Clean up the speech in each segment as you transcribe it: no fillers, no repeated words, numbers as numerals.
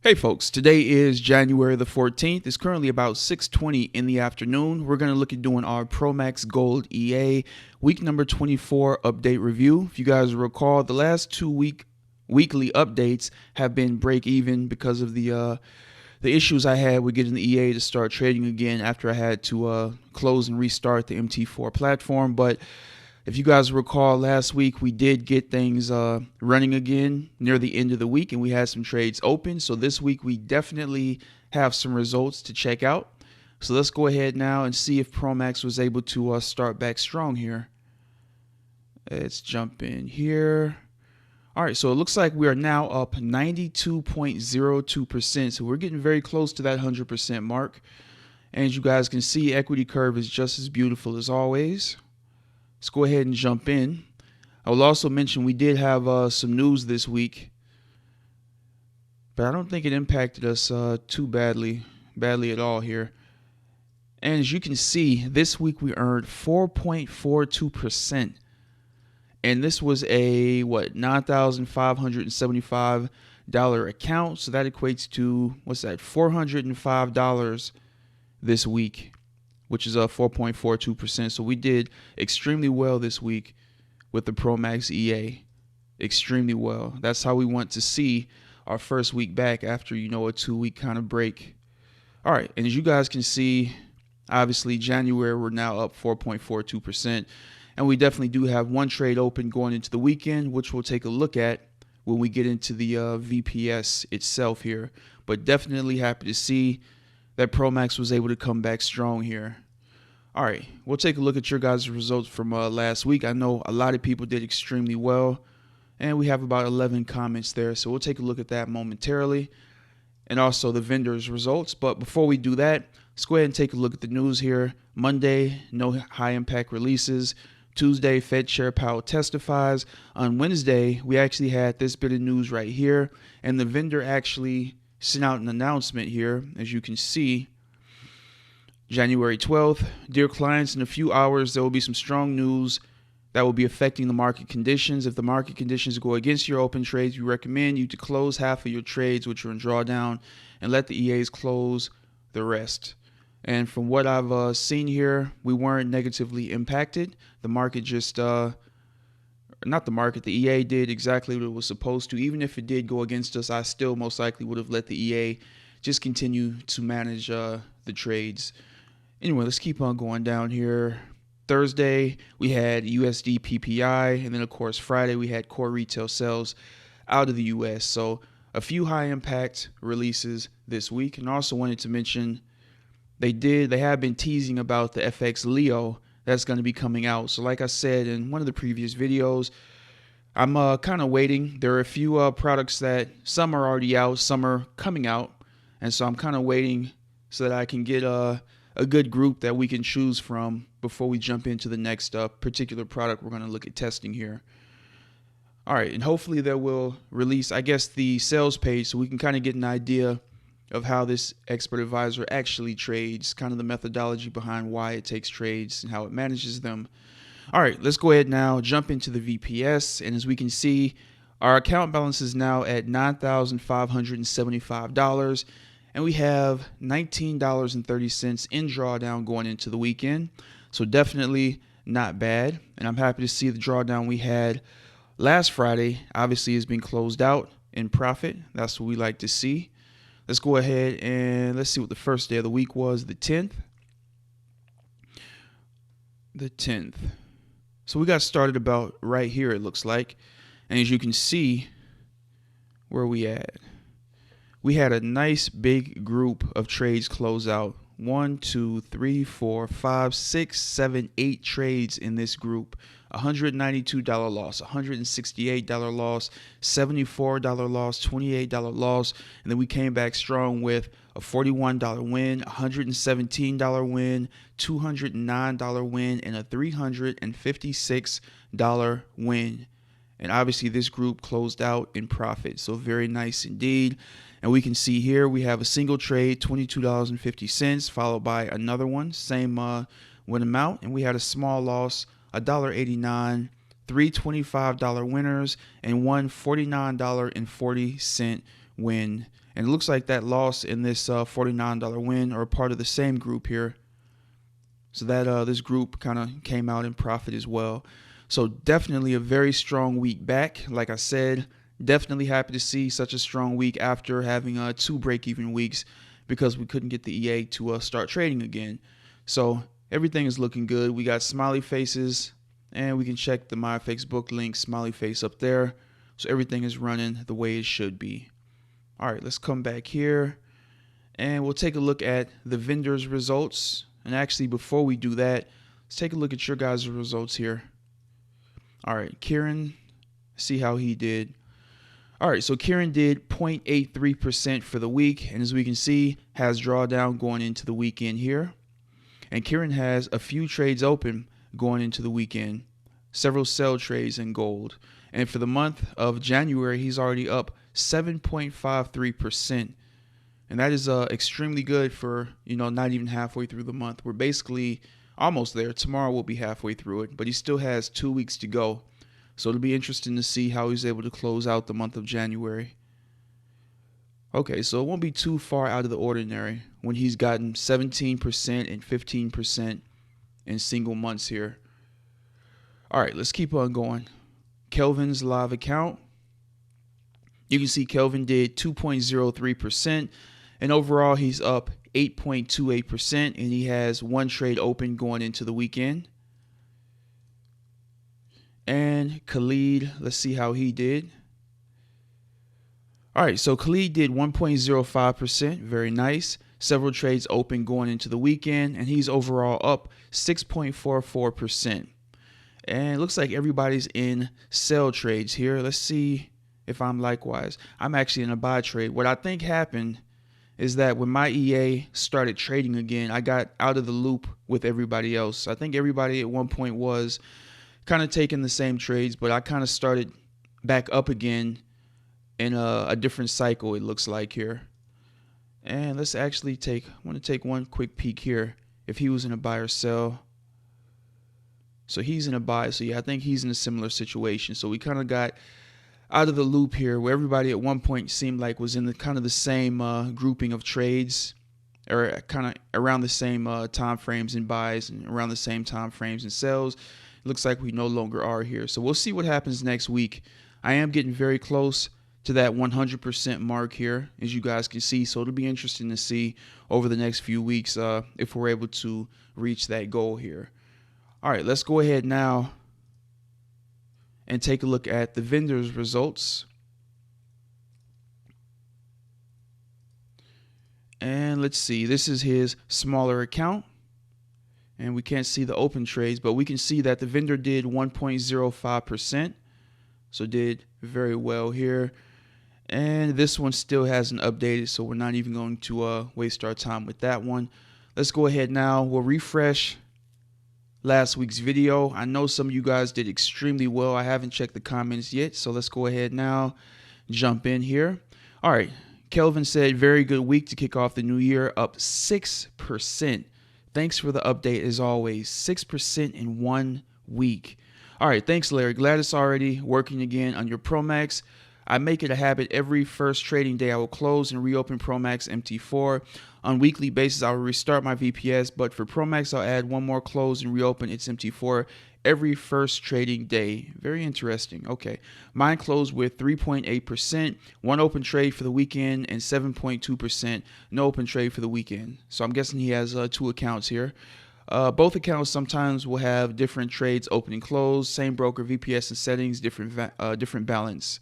Hey folks, today is January the 14th. It's currently about 6:20 in the afternoon. We're going to look at doing our Promax Gold EA week number 24 update review. If you guys recall, the last weekly updates have been break even because of the issues I had with getting the EA to start trading again after I had to close and restart the MT4 platform. But if you guys recall, last week we did get things running again near the end of the week, and we had some trades open. So this week we definitely have some results to check out. So let's go ahead now and see if Promax was able to start back strong here. Let's jump in here. All right, so it looks like we are now up 92.02%. So we're getting very close to that 100% mark. And as you guys can see, equity curve is just as beautiful as always. Let's go ahead and jump in. I will also mention we did have some news this week, but I don't think it impacted us too badly at all here. And as you can see, this week we earned 4.42%. And this was a, $9,575 account. So that equates to, $405 this week, which is 4.42%. So we did extremely well this week with the Promax EA. Extremely well. That's how we want to see our first week back after, a 2-week kind of break. All right. And as you guys can see, obviously January, we're now up 4.42%. And we definitely do have one trade open going into the weekend, which we'll take a look at when we get into the VPS itself here. But definitely happy to see that Promax was able to come back strong here. All right, we'll take a look at your guys' results from last week. I know a lot of people did extremely well, and we have about 11 comments there. So we'll take a look at that momentarily, and also the vendors' results. But before we do that, let's go ahead and take a look at the news here. Monday, no high-impact releases. Tuesday, Fed Chair Powell testifies. On Wednesday, we actually had this bit of news right here, and the vendor actually sent out an announcement here, as you can see. January 12th, dear clients, in a few hours, there will be some strong news that will be affecting the market conditions. If the market conditions go against your open trades, we recommend you to close half of your trades, which are in drawdown, and let the EAs close the rest. And from what I've seen here, we weren't negatively impacted. The market just, not the market, the EA did exactly what it was supposed to. Even if it did go against us, I still most likely would have let the EA just continue to manage the trades. Anyway, let's keep on going down here. Thursday, we had USD PPI, and then of course Friday we had core retail sales out of the US. So a few high impact releases this week. And also wanted to mention they have been teasing about the FX Leo that's going to be coming out. So like I said in one of the previous videos, I'm kind of waiting. There are a few products that some are already out, some are coming out. And so I'm kind of waiting so that I can get a good group that we can choose from before we jump into the next particular product we're going to look at testing here. All right, and hopefully they will release, I guess, the sales page so we can kind of get an idea of how this expert advisor actually trades, kind of the methodology behind why it takes trades and how it manages them. All right, let's go ahead now, jump into the VPS. And as we can see, our account balance is now at $9,575. And we have $19.30 in drawdown going into the weekend. So definitely not bad. And I'm happy to see the drawdown we had last Friday obviously has been closed out in profit. That's what we like to see. Let's go ahead and let's see what the first day of the week was, the 10th. The 10th. So we got started about right here, it looks like. And as you can see, where we at? We had a nice big group of trades close out. 1, 2, 3, 4, 5, 6, 7, 8 trades in this group. $192 loss, $168 loss, $74 loss, $28 loss, and then we came back strong with a $41 win, $117 win, $209 win, and a $356 win. And obviously this group closed out in profit, so very nice indeed. And we can see here we have a single trade, $22.50, followed by another one, same win amount, and we had a small loss, $1.89, 3 $25 winners, and one $49.40 win. And it looks like that loss in this $49 win are part of the same group here. So that this group kind of came out in profit as well. So definitely a very strong week back. Like I said, definitely happy to see such a strong week after having 2 break-even weeks because we couldn't get the EA to start trading again. So everything is looking good. We got smiley faces, and we can check the MyFX book link, smiley face up there. So everything is running the way it should be. All right, let's come back here, and we'll take a look at the vendors' results. And actually, before we do that, let's take a look at your guys' results here. All right, Kieran, see how he did. All right, so Kieran did 0.83% for the week, and as we can see, has drawdown going into the weekend here. And Kieran has a few trades open going into the weekend, several sell trades in gold. And for the month of January, he's already up 7.53%. And that is extremely good for, not even halfway through the month. We're basically almost there. Tomorrow we'll be halfway through it, but he still has 2 weeks to go. So it'll be interesting to see how he's able to close out the month of January. Okay, so it won't be too far out of the ordinary when he's gotten 17% and 15% in single months here. All right, let's keep on going. Kelvin's live account. You can see Kelvin did 2.03%, and overall he's up 8.28%, and he has 1 trade open going into the weekend. And Khalid, let's see how he did. All right, so Khalid did 1.05%, very nice. Several trades open going into the weekend, and he's overall up 6.44%. And it looks like everybody's in sell trades here. Let's see if I'm likewise. I'm actually in a buy trade. What I think happened is that when my EA started trading again, I got out of the loop with everybody else. I think everybody at one point was kind of taking the same trades, but I kind of started back up again in a different cycle, it looks like here. And let's actually I want to take one quick peek here. If he was in a buy or sell. So he's in a buy. So yeah, I think he's in a similar situation. So we kind of got out of the loop here where everybody at one point seemed like was in the kind of the same grouping of trades, or kind of around the same time frames in buys and around the same time frames in sells. It looks like we no longer are here. So we'll see what happens next week. I am getting very close to that 100% mark here, as you guys can see. So it'll be interesting to see over the next few weeks if we're able to reach that goal here. All right, let's go ahead now and take a look at the vendors' results. And let's see, this is his smaller account. And we can't see the open trades, but we can see that the vendor did 1.05%. So did very well here. And this one still hasn't updated, so we're not even going to waste our time with that one. Let's go ahead now. We'll refresh last week's video. I know some of you guys did extremely well. I haven't checked the comments yet, so let's go ahead now, jump in here. All right, Kelvin said, very good week to kick off the new year, up 6%. Thanks for the update as always. 6% in 1 week. All right, thanks, Larry. Glad it's already working again on your Promax. I make it a habit every first trading day I will close and reopen Promax MT4. On a weekly basis, I will restart my VPS, but for Promax, I'll add one more close and reopen its MT4 every first trading day. Very interesting. Okay. Mine closed with 3.8%, 1 open trade for the weekend, and 7.2% no open trade for the weekend. So I'm guessing he has 2 accounts here. Both accounts sometimes will have different trades open and close, same broker, VPS and settings, different balance.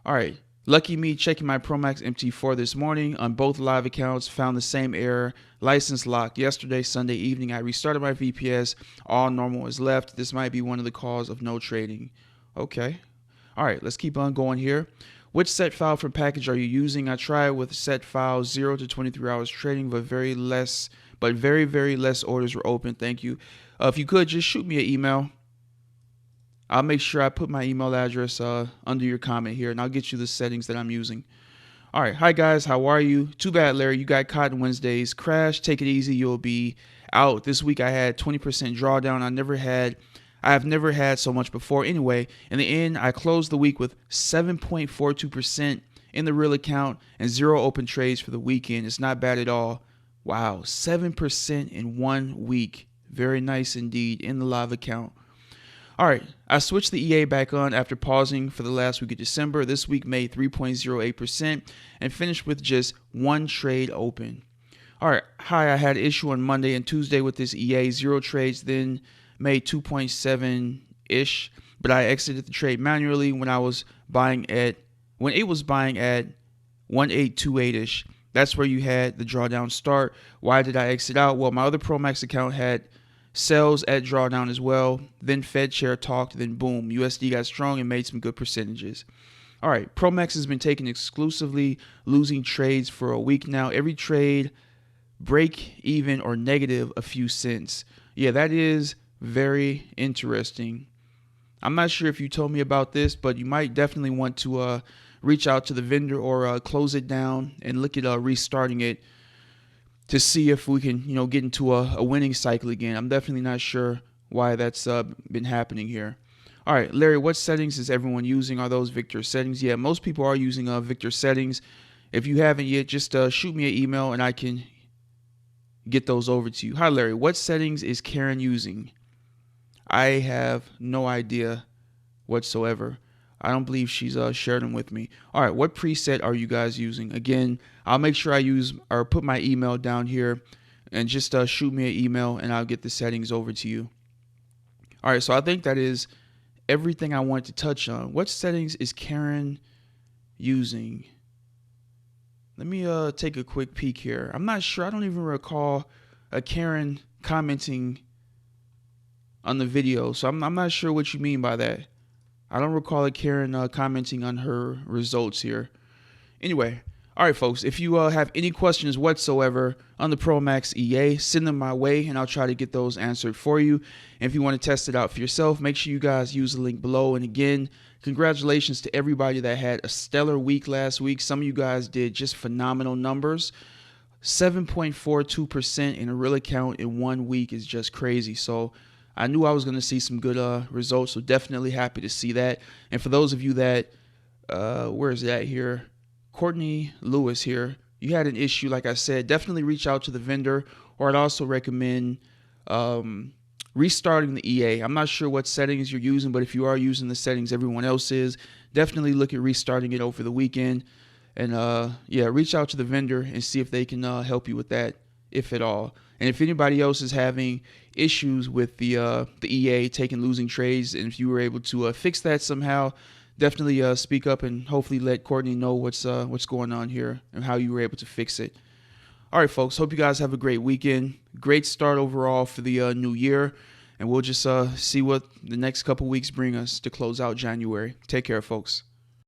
All right, lucky me, checking my Promax MT4 this morning on both live accounts, found the same error, license locked. Yesterday, Sunday evening, I restarted my VPS, all normal is left. This might be one of the cause of no trading. Okay, all right, let's keep on going here. Which set file for package are you using? I tried with set file 0 to 23 hours trading, but very, very less orders were open. Thank you. If you could, just shoot me an email. I'll make sure I put my email address under your comment here, and I'll get you the settings that I'm using. All right. Hi, guys. How are you? Too bad, Larry. You got caught in Wednesday's crash. Take it easy. You'll be out. This week I had 20% drawdown. I have never had so much before. Anyway, in the end, I closed the week with 7.42% in the real account and 0 open trades for the weekend. It's not bad at all. Wow, 7% in 1 week. Very nice indeed in the live account. All right, I switched the EA back on after pausing for the last week of December. This week made 3.08% and finished with just 1 trade open. All right, I had an issue on Monday and Tuesday with this EA, 0 trades, then made 2.7-ish, but I exited the trade manually when it was buying at 1828-ish. That's where you had the drawdown start. Why did I exit out? Well, my other Promax account had sells at drawdown as well. Then Fed chair talked, then boom, USD got strong and made some good percentages. All right, Promax has been taking exclusively losing trades for a week now. Every trade break even or negative a few cents. Yeah, that is very interesting. I'm not sure if you told me about this, but you might definitely want to reach out to the vendor or close it down and look at restarting it to see if we can, get into a winning cycle again. I'm definitely not sure why that's been happening here. All right, Larry, what settings is everyone using? Are those Victor settings? Yeah, most people are using Victor settings. If you haven't yet, just shoot me an email and I can get those over to you. Hi, Larry, what settings is Karen using? I have no idea whatsoever. I don't believe she's shared them with me. All right, what preset are you guys using? Again, I'll make sure I use or put my email down here and just shoot me an email and I'll get the settings over to you. All right, so I think that is everything I wanted to touch on. What settings is Karen using? Let me take a quick peek here. I'm not sure. I don't even recall Karen commenting on the video, so I'm not sure what you mean by that. I don't recall Karen commenting on her results here. Anyway, all right, folks, if you have any questions whatsoever on the Promax EA, send them my way, and I'll try to get those answered for you. And if you want to test it out for yourself, make sure you guys use the link below. And again, congratulations to everybody that had a stellar week last week. Some of you guys did just phenomenal numbers. 7.42% in a real account in 1 week is just crazy. So I knew I was going to see some good results, so definitely happy to see that. And for those of you that, where is that here? Courtney Lewis here. You had an issue, like I said, definitely reach out to the vendor, or I'd also recommend restarting the EA. I'm not sure what settings you're using, but if you are using the settings everyone else is, definitely look at restarting it over the weekend. And yeah, reach out to the vendor and see if they can help you with that, if at all. And if anybody else is having issues with the EA taking losing trades, and if you were able to fix that somehow, definitely speak up and hopefully let Courtney know what's going on here and how you were able to fix it. All right, folks. Hope you guys have a great weekend. Great start overall for the new year, and we'll just see what the next couple weeks bring us to close out January. Take care, folks.